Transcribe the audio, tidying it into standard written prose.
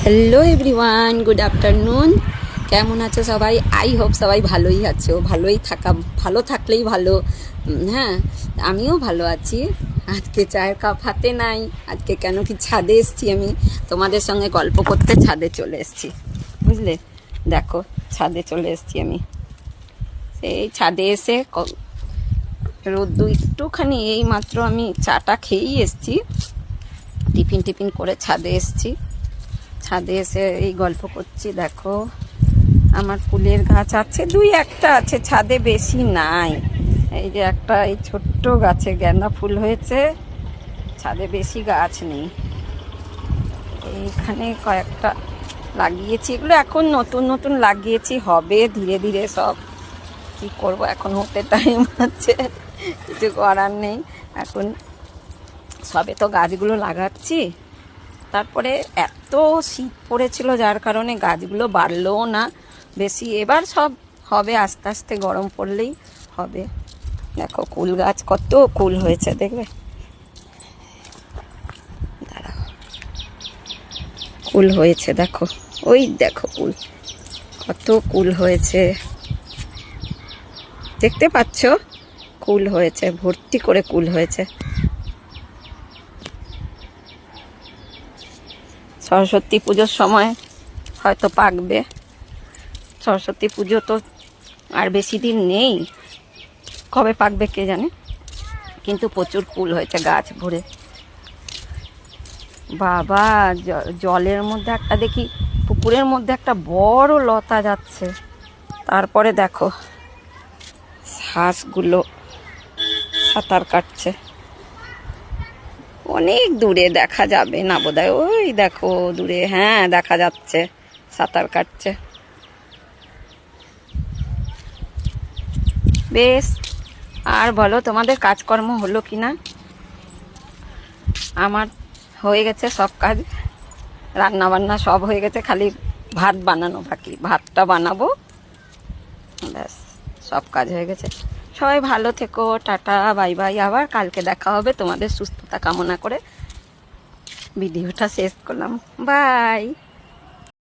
Hello everyone, good afternoon. কেমন আছো সবাই? আই হোপ সবাই ভালোই আছো। ভালো থাকলেই ভালো। হ্যাঁ, আমিও ভালো আছি। আজকে চায়ের কাপ হাতে নাই। আজকে কেন কি ছাদে এসছি, আমি তোমাদের সঙ্গে গল্প করতে ছাদে চলে এসছি, বুঝলে? দেখো, ছাদে চলে এসছি আমি। সেই ছাদে এসে রোদ্দু একটুখানি, এই মাত্র আমি চাটা খেয়েই এসছি, টিফিন করে ছাদে এসছি। ছাদে এসে এই গল্প করছি। দেখো, আমার ফুলের গাছ আছে, দুই একটা আছে ছাদে, বেশি নাই। এই যে একটা এই ছোট্ট গাছে গেঁদা ফুল হয়েছে, ছাদে বেশি গাছ নেই। এইখানে কয়েকটা লাগিয়েছি, এগুলো এখন নতুন নতুন লাগিয়েছি, হবে ধীরে ধীরে সব। কি করব, এখন হতে টাইম আছে, কিছু করার নেই। এখন সবে তো গাছগুলো লাগাচ্ছি। তারপরে এত শীত পড়েছিল, যার কারণে গাছগুলো বাড়লোও না বেশি। এবার সব হবে আস্তে আস্তে, গরম পড়লেই হবে। দেখো কুল গাছ কত কুল হয়েছে, দেখবে? দাঁড়াও, কুল হয়েছে দেখো, ওই দেখো কুল, কত কুল হয়েছে, দেখতে পাচ্ছ? কুল হয়েছে, ভর্তি করে কুল হয়েছে। সরস্বতী পুজোর সময় হয়তো পাকবে। সরস্বতী পুজো তো আর বেশি দিন নেই, কবে পাকবে কে জানে। কিন্তু প্রচুর ফুল হয়েছে গাছ ভরে। বাবা, জলের মধ্যে একটা দেখি, পুকুরের মধ্যে একটা বড় লতা যাচ্ছে। তারপরে দেখো হাঁসগুলো সাঁতার কাটছে। অনেক দূরে, দেখা যাবে না বোধহয়, ওই দেখো দূরে, হ্যাঁ দেখা যাচ্ছে, সাঁতার কাটছে। বেশ, আর বলো, তোমাদের কাজকর্ম হলো কি না? আমার হয়ে গেছে সব কাজ, রান্না বান্না সব হয়ে গেছে, খালি ভাত বানানো বাকি। ভাতটা বানাবো, ব্যাস সব কাজ হয়ে গেছে। সবাই ভালো থেকো, টাটা, বাই বাই। আবার কালকে দেখা হবে। তোমাদের সুস্থতা কামনা করে ভিডিওটা শেষ করলাম। বাই।